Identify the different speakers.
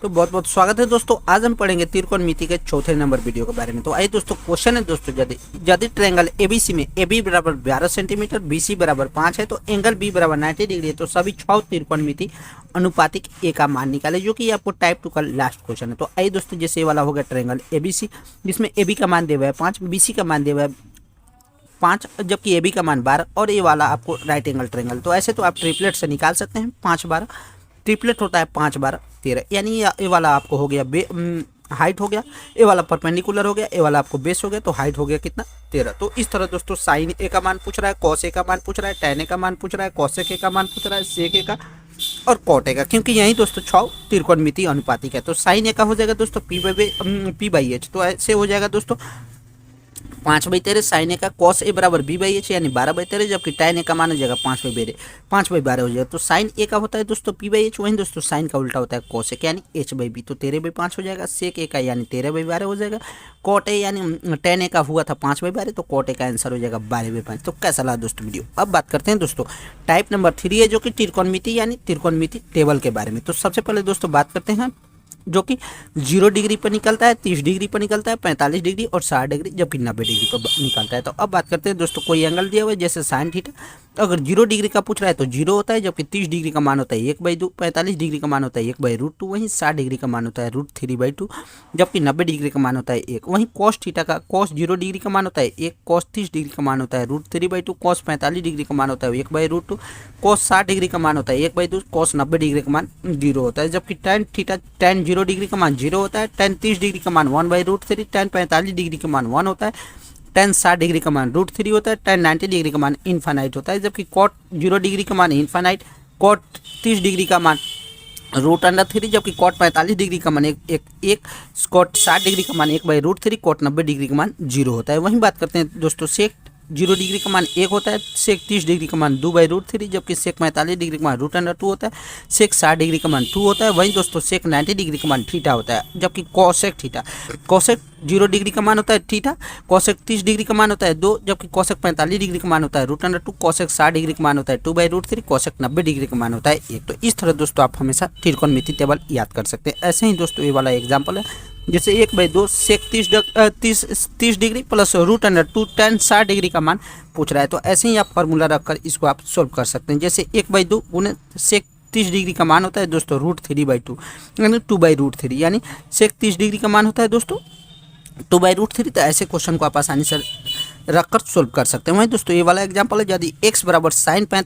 Speaker 1: तो बहुत बहुत स्वागत है दोस्तों। आज हम पढ़ेंगे त्रिकोणमिति के चौथे नंबर वीडियो के बारे में। तो आइए दोस्तों, क्वेश्चन है दोस्तों, यदि ट्रायंगल एबीसी में AB बराबर 12 सेंटीमीटर, BC बराबर 5 है तो एंगल B बराबर 90 डिग्री है, तो सभी 6 त्रिकोणमिति अनुपातिक ए का मान निकाले, जो कि आपको टाइप 2 का लास्ट क्वेश्चन है। तो आइए दोस्तों, जैसे ये वाला हो गया ट्रायंगल एबीसी, जिसमें AB का मान दिया हुआ है 5, BC का मान दिया हुआ है 5, जबकि AB का मान 12, और ये वाला आपको राइट एंगल ट्रायंगल। तो ऐसे तो आप ट्रिपलेट से निकाल सकते हैं। 5 12 ट्रिपलेट होता है, 5 12 13, यानी ये वाला आपको हो गया हाइट हो गया, ये वाला परपेंडिकुलर हो गया, ये वाला आपको बेस हो गया, तो हाइट हो गया कितना 13। तो इस तरह दोस्तों साइन ए का मान पूछ रहा है, कॉस ए का मान पूछ रहा है, टैन ए का मान पूछ रहा है, कॉसेक ए का मान पूछ रहा है, सेक ए का और कॉट ए का, क्योंकि यही दोस्तों 6 त्रिकोणमिति अनुपातिक है। तो साइन ए का हो जाएगा दोस्तों पी बाई एच, तो ऐसे हो जाएगा दोस्तों 5/13 साइन ए का, कॉस ए बराबर B/H यानी 12/13, जबकि टैन ए का मान हो जाएगा 5/12 हो जाएगा। तो साइन ए का होता है दोस्तों P/H, वहीं दोस्तों साइन का उल्टा होता है कॉस ए यानी H/B, तो 13/5 हो जाएगा। सेक ए का यानी 13/12 हो जाएगा। कॉट ए यानी टैन ए का हुआ था 5/12, तो कॉट ए का आंसर हो जाएगा 12/5। तो कैसा लगा दोस्तों वीडियो। अब बात करते हैं दोस्तों टाइप नंबर 3 है, जो कि त्रिकोणमिति यानी त्रिकोणमिति टेबल के बारे में। तो सबसे पहले दोस्तों बात करते हैं जो कि 0 डिग्री पर निकलता है, 30 डिग्री पर निकलता है, 45 डिग्री और 60 डिग्री, जबकि 90 डिग्री पर निकलता है। तो अब बात करते हैं दोस्तों, कोई एंगल दिया हुआ है जैसे साइन थीटा, तो अगर 0 डिग्री का पूछ रहा है तो 0 होता है, जबकि 30 डिग्री का मान होता है 1/2, 45 डिग्री का मान होता है 1/√2, वहीं 60 डिग्री का मान होता है √3/2, जबकि 90 डिग्री का मान होता है 1। वहीं कॉस थीटा का, कॉस 0 डिग्री का मान होता है 1, कॉस 30 डिग्री का मान होता है √3/2, कॉस 45 डिग्री का मान होता है 1/√2, कॉस 60 डिग्री का मान होता है 1/2, कॉस 90 डिग्री का मान 0 होता है, जबकि टैन थीटा, टैन 0 डिग्री का मान 0 होता है, टैन 30 डिग्री का मान 1/√3, टैन 45 डिग्री का मान 1 होता है, टैन 60 डिग्री का मान √3 होता है, टैन 90 डिग्री का मान इनफाइनाइट होता है, जबकि कॉट 0 डिग्री का मान इनफाइनाइट, कॉट 30 डिग्री का मान √3, जबकि कॉट 45 डिग्री का मान एक, कॉट 60 डिग्री का मान 1/√3, कॉट 90 डिग्री का मान 0 होता है। वहीं बात करते हैं दोस्तों, सेक 0 डिग्री का मान 1 होता है, सेक 30 डिग्री का मान 2/√3, जबकि सेक 45 डिग्री का मान √2 होता है, सेक 60 डिग्री का मान 2 होता है। वहीं दोस्तों सेक 90 डिग्री का मान थीटा होता है, जबकि कॉसेक थीटा, कॉसेक 0 डिग्री का मान होता है थीटा, कॉसेक 30 डिग्री का मान होता है 2, जबकि कॉसेक 45 डिग्री का मान होता है √2, कॉसेक 60 डिग्री का मान होता है 2/√3, कॉसेक 90 डिग्री का मान होता है 1। तो इस तरह दोस्तों आप हमेशा त्रिकोणमिति टेबल याद कर सकते हैं। ऐसे ही दोस्तों ये वाला एग्जाम्पल है, जैसे 1/2 सेक 30 डिग्री प्लस √2 टैन 60 डिग्री का मान पूछ रहा है। तो ऐसे ही आप फार्मूला रखकर इसको आप सोल्व कर सकते हैं। जैसे 1/2 गुने सेक 30 डिग्री का मान होता है दोस्तों √3/2 यानी 2/√3, यानी सेक 30 डिग्री का मान होता है दोस्तों 2/√3। तो ऐसे क्वेश्चन को आप आसानी से रखकर सोल्व कर सकते हैं। वहीं दोस्तों ये वाला एग्जाम्पल है, यदि x बराबर साइन 45